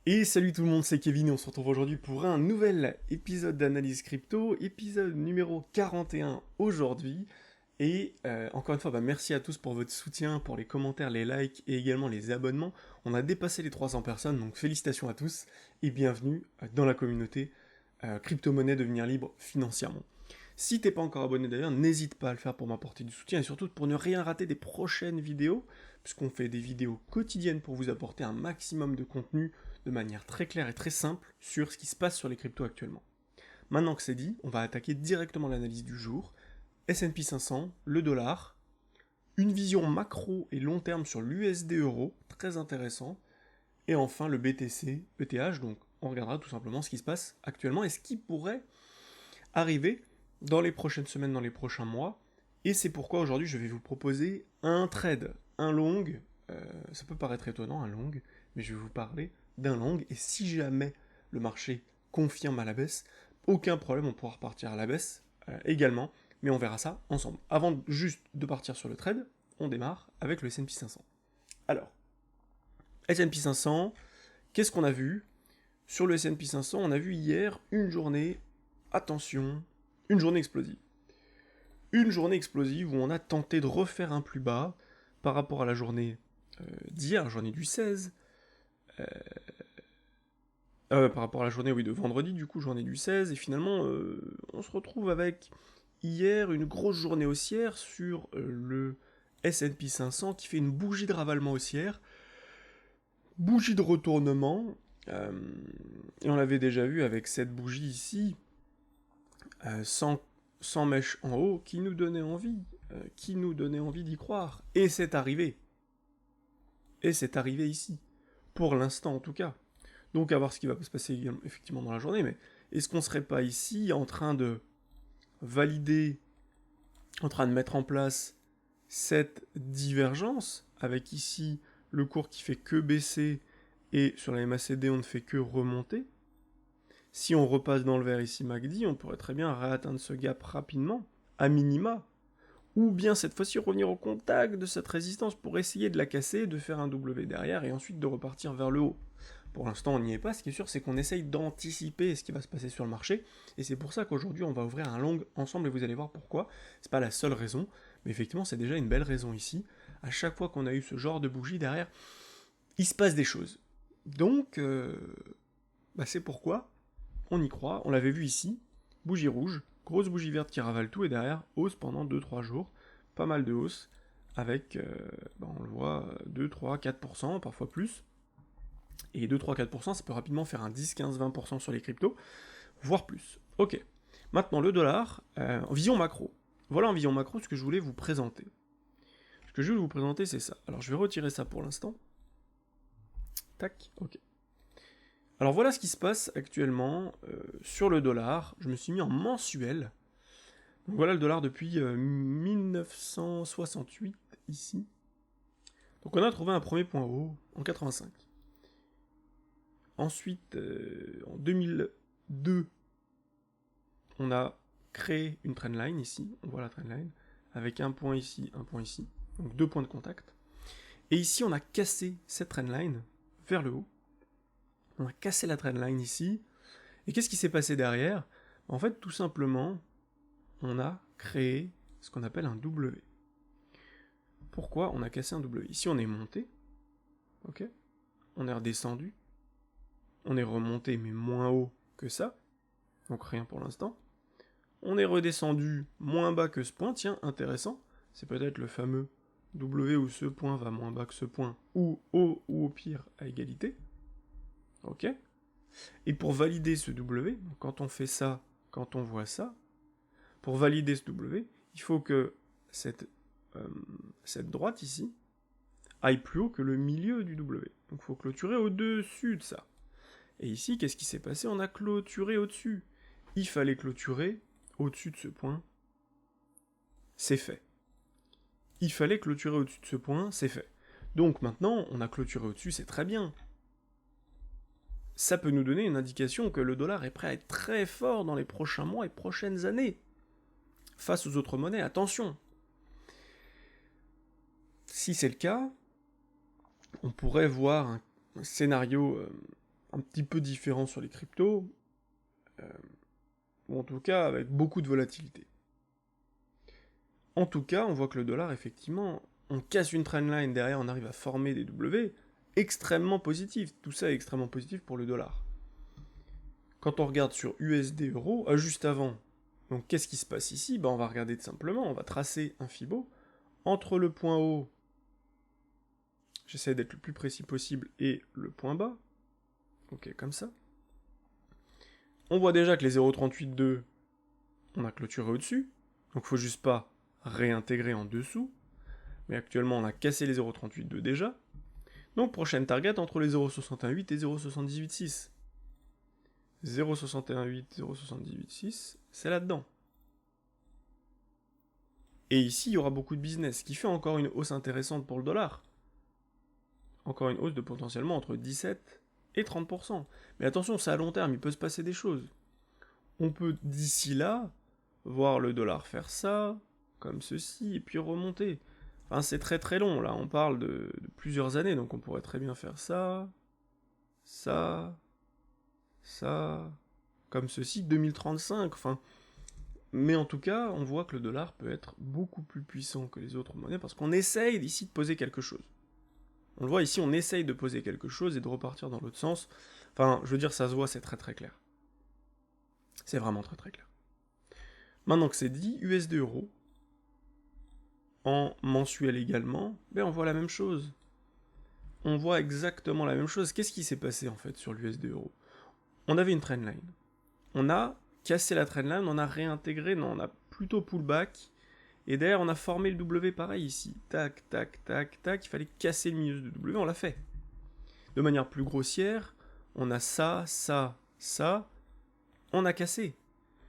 Et salut tout le monde, c'est Kevin et on se retrouve aujourd'hui pour un nouvel épisode d'Analyse Crypto, épisode numéro 41 aujourd'hui. Et encore une fois, merci à tous pour votre soutien, pour les commentaires, les likes et également les abonnements. On a dépassé les 300 personnes, donc félicitations à tous et bienvenue dans la communauté crypto-monnaie devenir libre financièrement. Si t'es pas encore abonné d'ailleurs, n'hésite pas à le faire pour m'apporter du soutien et surtout pour ne rien rater des prochaines vidéos, puisqu'on fait des vidéos quotidiennes pour vous apporter un maximum de contenu de manière très claire et très simple sur ce qui se passe sur les cryptos actuellement. Maintenant que c'est dit, on va attaquer directement l'analyse du jour. S&P 500, le dollar, une vision macro et long terme sur l'USD euro, très intéressant, et enfin le BTC, ETH, donc on regardera tout simplement ce qui se passe actuellement et ce qui pourrait arriver dans les prochaines semaines, dans les prochains mois, et c'est pourquoi aujourd'hui je vais vous proposer un trade, un long, ça peut paraître étonnant, un long, mais je vais vous parler d'un long, et si jamais le marché confirme à la baisse, aucun problème, on pourra repartir à la baisse également, mais on verra ça ensemble. Avant juste de partir sur le trade, on démarre avec le S&P 500. Alors, S&P 500, qu'est-ce qu'on a vu? Sur le S&P 500, on a vu hier une journée, attention, une journée explosive. Une journée explosive où on a tenté de refaire un plus bas par rapport à la journée d'hier, la journée du 16, par rapport à la journée de vendredi, du coup, journée du 16, et finalement, on se retrouve avec hier une grosse journée haussière sur le S&P 500 qui fait une bougie de ravalement haussière, bougie de retournement, et on l'avait déjà vu avec cette bougie ici, sans mèche en haut, qui nous donnait envie d'y croire. Et c'est arrivé. Et c'est arrivé ici. Pour l'instant en tout cas. Donc à voir ce qui va se passer effectivement dans la journée, mais est-ce qu'on serait pas ici en train de valider, en train de mettre en place cette divergence, avec ici le cours qui fait que baisser, et sur la MACD on ne fait que remonter. Si on repasse dans le vert ici MACD, on pourrait très bien réatteindre ce gap rapidement, à minima, ou bien cette fois-ci revenir au contact de cette résistance pour essayer de la casser, de faire un W derrière et ensuite de repartir vers le haut. Pour l'instant on n'y est pas, ce qui est sûr c'est qu'on essaye d'anticiper ce qui va se passer sur le marché, et c'est pour ça qu'aujourd'hui on va ouvrir un long ensemble et vous allez voir pourquoi. C'est pas la seule raison, mais effectivement c'est déjà une belle raison ici. À chaque fois qu'on a eu ce genre de bougie derrière, il se passe des choses. Donc c'est pourquoi on y croit, on l'avait vu ici, bougie rouge, grosse bougie verte qui ravale tout, et derrière, hausse pendant 2-3 jours, pas mal de hausse, avec, on le voit, 2, 3, 4%, parfois plus, et 2, 3, 4%, ça peut rapidement faire un 10, 15, 20% sur les cryptos, voire plus. Ok, maintenant le dollar, en vision macro. Voilà en vision macro ce que je voulais vous présenter. Ce que je vais vous présenter, c'est ça. Alors je vais retirer ça pour l'instant. Tac, ok. Alors voilà ce qui se passe actuellement sur le dollar. Je me suis mis en mensuel. Donc voilà le dollar depuis 1968 ici. Donc on a trouvé un premier point haut en 85. Ensuite, en 2002, on a créé une trendline ici. On voit la trendline avec un point ici, un point ici. Donc 2 points de contact. Et ici, on a cassé cette trendline vers le haut. On a cassé la trendline ici. Et qu'est-ce qui s'est passé derrière? En fait, tout simplement, on a créé ce qu'on appelle un W. Pourquoi on a cassé un W? Ici, on est monté, ok? On est redescendu, on est remonté, mais moins haut que ça, donc rien pour l'instant. On est redescendu moins bas que ce point, tiens, intéressant, c'est peut-être le fameux W où ce point va moins bas que ce point, ou au pire à égalité, ok? Et pour valider ce W, quand on fait ça, quand on voit ça, pour valider ce W, il faut que cette droite ici aille plus haut que le milieu du W. Donc il faut clôturer au-dessus de ça. Et ici, qu'est-ce qui s'est passé? On a clôturé au-dessus. Il fallait clôturer au-dessus de ce point. C'est fait. Il fallait clôturer au-dessus de ce point, c'est fait. Donc maintenant, on a clôturé au-dessus, c'est très bien. Ça peut nous donner une indication que le dollar est prêt à être très fort dans les prochains mois et prochaines années. Face aux autres monnaies, attention. Si c'est le cas, on pourrait voir un scénario un petit peu différent sur les cryptos, ou en tout cas avec beaucoup de volatilité. En tout cas, on voit que le dollar, effectivement, on casse une trendline, derrière on arrive à former des W, extrêmement positif. Tout ça est extrêmement positif pour le dollar. Quand on regarde sur USD euro, juste avant, donc qu'est-ce qui se passe ici? On va regarder tout simplement, on va tracer un Fibo entre le point haut, j'essaie d'être le plus précis possible, et le point bas. Ok, comme ça. On voit déjà que les 0,382, on a clôturé au-dessus, donc il faut juste pas réintégrer en dessous. Mais actuellement, on a cassé les 0,382 déjà. Donc prochaine target entre les 0,618 et 0,786. 0,618, 0,786, c'est là-dedans. Et ici, il y aura beaucoup de business, ce qui fait encore une hausse intéressante pour le dollar. Encore une hausse de potentiellement entre 17 et 30%. Mais attention, c'est à long terme, il peut se passer des choses. On peut d'ici là voir le dollar faire ça, comme ceci, et puis remonter. Enfin, c'est très très long, là, on parle de plusieurs années, donc on pourrait très bien faire ça, ça, ça, comme ceci, 2035, enfin... Mais en tout cas, on voit que le dollar peut être beaucoup plus puissant que les autres monnaies, parce qu'on essaye ici de poser quelque chose. On le voit ici, on essaye de poser quelque chose et de repartir dans l'autre sens. Enfin, je veux dire, ça se voit, c'est très très clair. C'est vraiment très très clair. Maintenant que c'est dit, USD euro, en mensuel également, on voit la même chose. On voit exactement la même chose. Qu'est-ce qui s'est passé en fait sur l'USD euro? On avait une trendline. On a cassé la trendline, on a réintégré, non, on a plutôt pullback. Et derrière, on a formé le W pareil ici. Tac, tac, tac, tac. Il fallait casser le milieu de W, on l'a fait. De manière plus grossière, on a ça, ça, ça. On a cassé.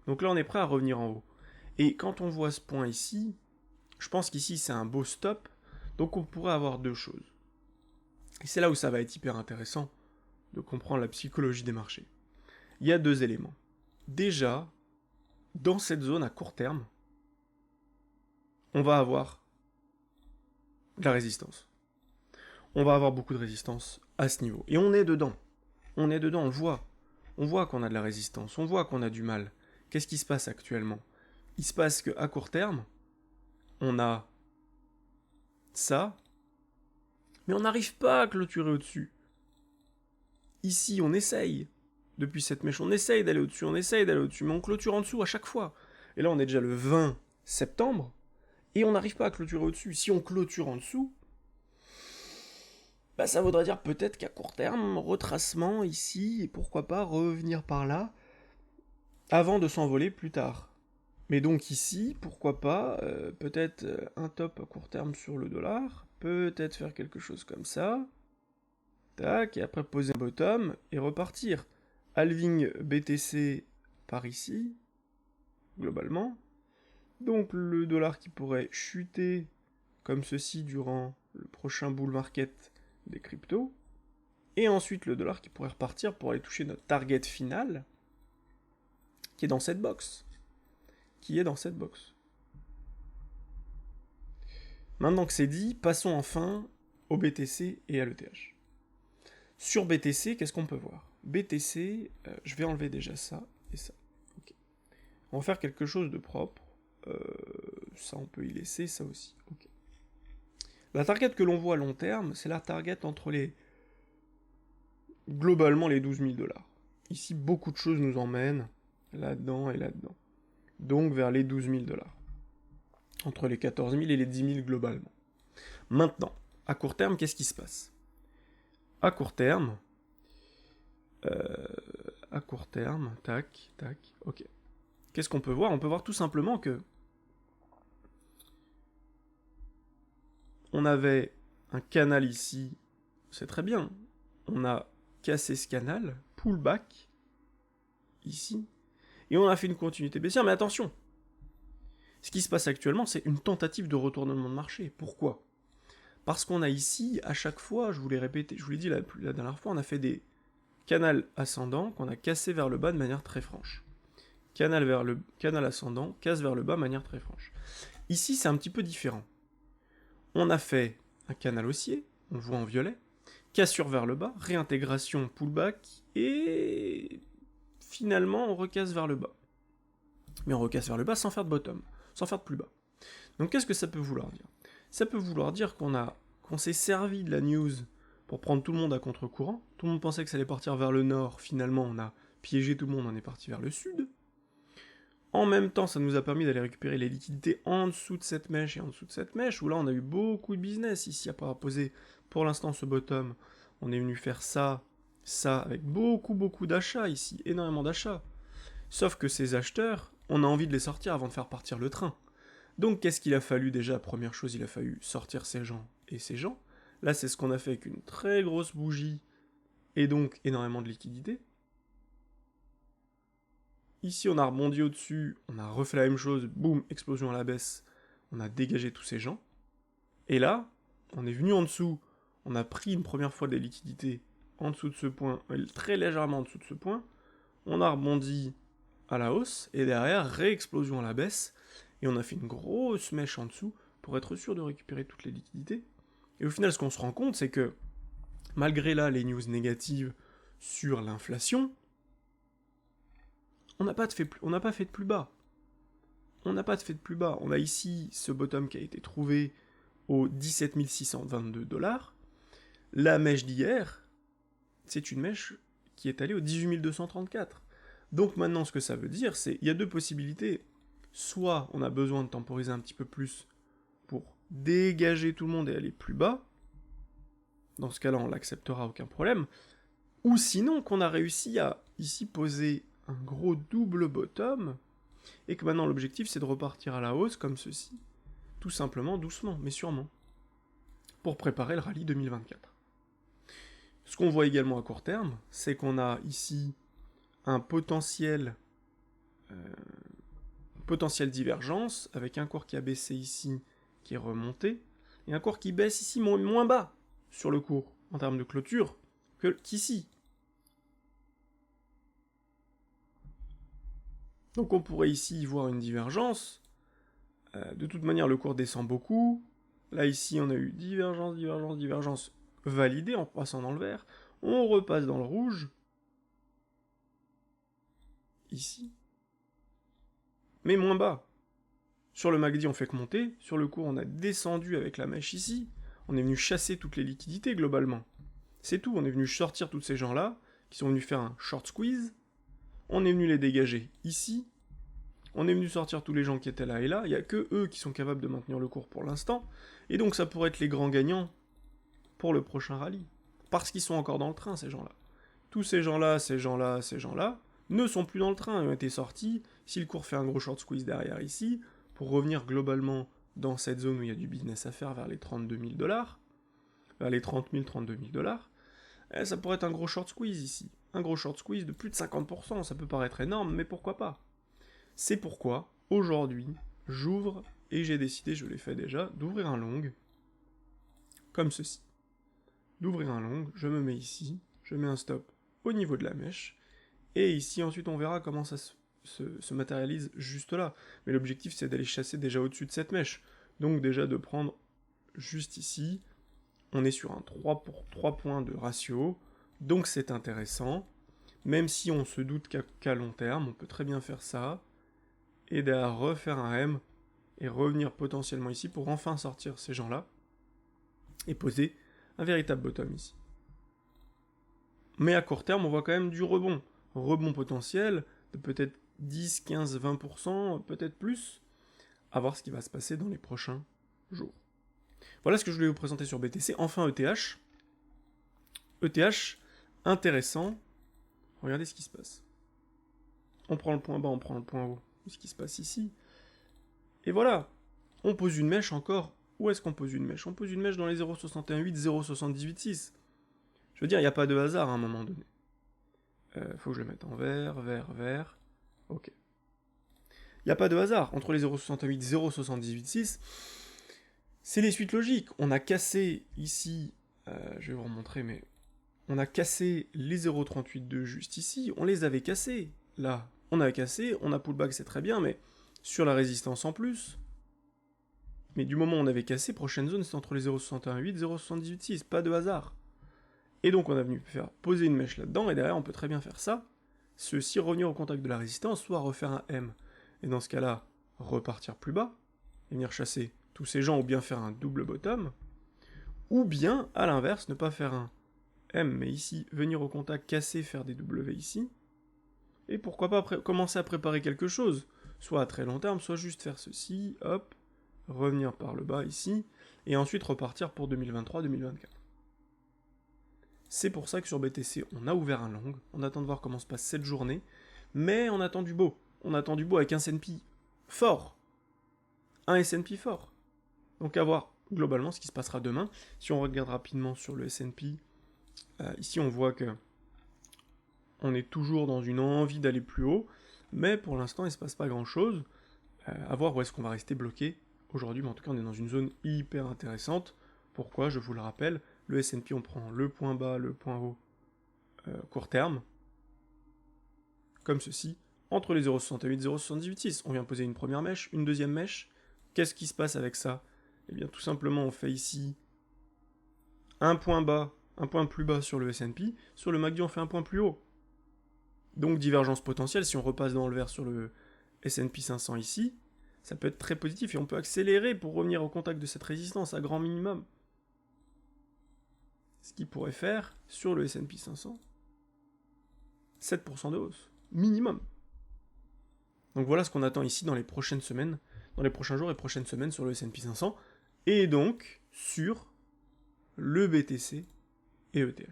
Donc là, on est prêt à revenir en haut. Et quand on voit ce point ici, je pense qu'ici, c'est un beau stop. Donc on pourrait avoir deux choses. Et c'est là où ça va être hyper intéressant de comprendre la psychologie des marchés. Il y a deux éléments. Déjà, dans cette zone à court terme, on va avoir de la résistance. On va avoir beaucoup de résistance à ce niveau. Et on est dedans. On est dedans, on le voit. On voit qu'on a de la résistance, on voit qu'on a du mal. Qu'est-ce qui se passe actuellement? Il se passe qu'à court terme, on a ça, mais on n'arrive pas à clôturer au-dessus. Ici, on essaye. Depuis cette mèche, on essaye d'aller au-dessus, mais on clôture en dessous à chaque fois. Et là, on est déjà le 20 septembre, et on n'arrive pas à clôturer au-dessus. Si on clôture en dessous, ça voudrait dire peut-être qu'à court terme, retracement ici, et pourquoi pas revenir par là, avant de s'envoler plus tard. Mais donc ici, pourquoi pas, peut-être un top à court terme sur le dollar, peut-être faire quelque chose comme ça, tac, et après poser un bottom, et repartir. Halving BTC par ici, globalement. Donc le dollar qui pourrait chuter comme ceci durant le prochain bull market des cryptos. Et ensuite le dollar qui pourrait repartir pour aller toucher notre target final, qui est dans cette box. Maintenant que c'est dit, passons enfin au BTC et à l'ETH. Sur BTC, qu'est-ce qu'on peut voir? BTC, je vais enlever déjà ça et ça. Okay. On va faire quelque chose de propre. Ça, on peut y laisser, ça aussi. Okay. La target que l'on voit à long terme, c'est la target entre globalement les 12 000 $. Ici, beaucoup de choses nous emmènent là-dedans et là-dedans. Donc vers les 12 000 $. Entre les 14 000 et les 10 000 globalement. Maintenant, à court terme, qu'est-ce qui se passe? À court terme, tac, tac, ok. Qu'est-ce qu'on peut voir? On peut voir tout simplement que on avait un canal ici, c'est très bien. On a cassé ce canal, pullback, ici, et on a fait une continuité baissière, mais attention! Ce qui se passe actuellement, c'est une tentative de retournement de marché. Pourquoi? Parce qu'on a ici, à chaque fois, je vous l'ai répété, je vous l'ai dit la dernière fois, on a fait des canaux ascendants qu'on a cassés vers le bas de manière très franche. Canal ascendant, casse vers le bas de manière très franche. Ici, c'est un petit peu différent. On a fait un canal haussier, on le voit en violet, cassure vers le bas, réintégration, pullback, et finalement on recasse vers le bas. Mais on recasse vers le bas sans faire de bottom, sans faire de plus bas. Donc qu'est-ce que ça peut vouloir dire? Ça peut vouloir dire qu'on s'est servi de la news pour prendre tout le monde à contre-courant. Tout le monde pensait que ça allait partir vers le nord, finalement on a piégé tout le monde, on est parti vers le sud. En même temps, ça nous a permis d'aller récupérer les liquidités en dessous de cette mèche et en dessous de cette mèche, où là on a eu beaucoup de business ici à pas poser pour l'instant ce bottom. On est venu faire ça, avec beaucoup d'achats ici, énormément d'achats. Sauf que ces acheteurs, on a envie de les sortir avant de faire partir le train. Donc qu'est-ce qu'il a fallu déjà? Première chose, il a fallu sortir ces gens et ces gens. Là, c'est ce qu'on a fait avec une très grosse bougie et donc énormément de liquidités. Ici, on a rebondi au-dessus, on a refait la même chose, boum, explosion à la baisse, on a dégagé tous ces gens. Et là, on est venu en dessous, on a pris une première fois des liquidités en dessous de ce point, très légèrement en dessous de ce point, on a rebondi à la hausse, et derrière, réexplosion à la baisse, et on a fait une grosse mèche en dessous pour être sûr de récupérer toutes les liquidités. Et au final, ce qu'on se rend compte, c'est que, malgré là les news négatives sur l'inflation, on n'a pas fait de plus bas. On n'a pas fait de plus bas. On a ici ce bottom qui a été trouvé aux 17 622 $. La mèche d'hier, c'est une mèche qui est allée aux 18 234. Donc maintenant, ce que ça veut dire, c'est qu'il y a deux possibilités. Soit on a besoin de temporiser un petit peu plus pour dégager tout le monde et aller plus bas. Dans ce cas-là, on l'acceptera, aucun problème. Ou sinon, qu'on a réussi à ici poser un gros double bottom, et que maintenant l'objectif c'est de repartir à la hausse comme ceci, tout simplement, doucement, mais sûrement, pour préparer le rallye 2024. Ce qu'on voit également à court terme, c'est qu'on a ici un potentiel divergence, avec un cours qui a baissé ici, qui est remonté, et un cours qui baisse ici moins bas sur le cours, en termes de clôture, qu'ici. Donc on pourrait ici voir une divergence. De toute manière, le cours descend beaucoup. Là, ici, on a eu divergence validée en passant dans le vert. On repasse dans le rouge. Ici. Mais moins bas. Sur le MACD, on fait que monter. Sur le cours, on a descendu avec la mèche ici. On est venu chasser toutes les liquidités, globalement. C'est tout. On est venu sortir tous ces gens-là, qui sont venus faire un short squeeze. On est venu les dégager ici. On est venu sortir tous les gens qui étaient là et là. Il n'y a que eux qui sont capables de maintenir le cours pour l'instant. Et donc ça pourrait être les grands gagnants pour le prochain rallye. Parce qu'ils sont encore dans le train, ces gens-là. Tous ces gens-là, ne sont plus dans le train. Ils ont été sortis. Si le cours fait un gros short squeeze derrière ici, pour revenir globalement dans cette zone où il y a du business à faire vers les 32 000 $, vers les 30 000, 32 000 $, ça pourrait être un gros short squeeze ici. Un gros short squeeze de plus de 50%, ça peut paraître énorme, mais pourquoi pas? C'est pourquoi, aujourd'hui, j'ouvre, et j'ai décidé, je l'ai fait déjà, d'ouvrir un long, comme ceci. D'ouvrir un long, je me mets ici, je mets un stop au niveau de la mèche, et ici, ensuite, on verra comment ça se matérialise juste là. Mais l'objectif, c'est d'aller chasser déjà au-dessus de cette mèche. Donc déjà de prendre juste ici, on est sur un 3 pour 3 points de ratio, donc c'est intéressant, même si on se doute qu'à long terme, on peut très bien faire ça, et derrière refaire un M, et revenir potentiellement ici pour enfin sortir ces gens-là, et poser un véritable bottom ici. Mais à court terme, on voit quand même du rebond. Rebond potentiel de peut-être 10, 15, 20%, peut-être plus, à voir ce qui va se passer dans les prochains jours. Voilà ce que je voulais vous présenter sur BTC. Enfin ETH. ETH, intéressant. Regardez ce qui se passe. On prend le point bas, on prend le point haut. Ce qui se passe ici. Et voilà. On pose une mèche encore. Où est-ce qu'on pose une mèche? On pose une mèche dans les 0,618, 0,786. Je veux dire, il n'y a pas de hasard à un moment donné. Faut que je le mette en vert, vert, vert. Ok. Il n'y a pas de hasard. Entre les 0,68 et 0,786, c'est les suites logiques. On a cassé ici, je vais vous remontrer, mais on a cassé les 0,382 juste ici. On les avait cassés. Là, on a cassé, on a pullback, c'est très bien, mais sur la résistance en plus. Mais du moment où on avait cassé, prochaine zone, c'est entre les 0,618 et 0,786. Pas de hasard. Et donc on a venu faire poser une mèche là-dedans, et derrière on peut très bien faire ça, ceci revenir au contact de la résistance, soit refaire un M, et dans ce cas-là, repartir plus bas, et venir chasser tous ces gens, ou bien faire un double bottom, ou bien, à l'inverse, ne pas faire un M, mais ici, venir au contact, casser, faire des W ici, et pourquoi pas commencer à préparer quelque chose, soit à très long terme, soit juste faire ceci, hop, revenir par le bas ici, et ensuite repartir pour 2023-2024. C'est pour ça que sur BTC, on a ouvert un long, on attend de voir comment se passe cette journée, mais on attend du beau. On attend du beau avec un S&P fort. Un S&P fort. Donc à voir globalement ce qui se passera demain. Si on regarde rapidement sur le S&P, ici on voit que on est toujours dans une envie d'aller plus haut, mais pour l'instant il ne se passe pas grand-chose. À voir où est-ce qu'on va rester bloqué aujourd'hui, mais en tout cas on est dans une zone hyper intéressante. Pourquoi? Je vous le rappelle, le S&P, on prend le point bas, le point haut, court terme, comme ceci, entre les 0,68 et 0,78,6. On vient poser une première mèche, une deuxième mèche. Qu'est-ce qui se passe avec ça? Eh bien, tout simplement, on fait ici un point bas, un point plus bas sur le S&P. Sur le MACD, on fait un point plus haut. Donc, divergence potentielle, si on repasse dans le vert sur le S&P 500 ici, ça peut être très positif et on peut accélérer pour revenir au contact de cette résistance à grand minimum. Ce qui pourrait faire, sur le S&P 500, 7% de hausse, minimum. Donc voilà ce qu'on attend ici dans les prochaines semaines, dans les prochains jours et prochaines semaines sur le S&P 500, et donc sur le BTC et ETH.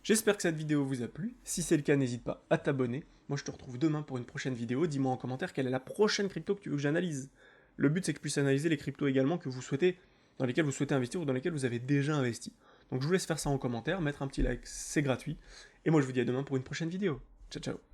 J'espère que cette vidéo vous a plu. Si c'est le cas, n'hésite pas à t'abonner. Moi, je te retrouve demain pour une prochaine vidéo. Dis-moi en commentaire quelle est la prochaine crypto que tu veux que j'analyse. Le but, c'est que je puisse analyser les cryptos également que vous souhaitez, dans lesquelles vous souhaitez investir ou dans lesquelles vous avez déjà investi. Donc je vous laisse faire ça en commentaire, mettre un petit like, c'est gratuit. Et moi, je vous dis à demain pour une prochaine vidéo. Ciao, ciao.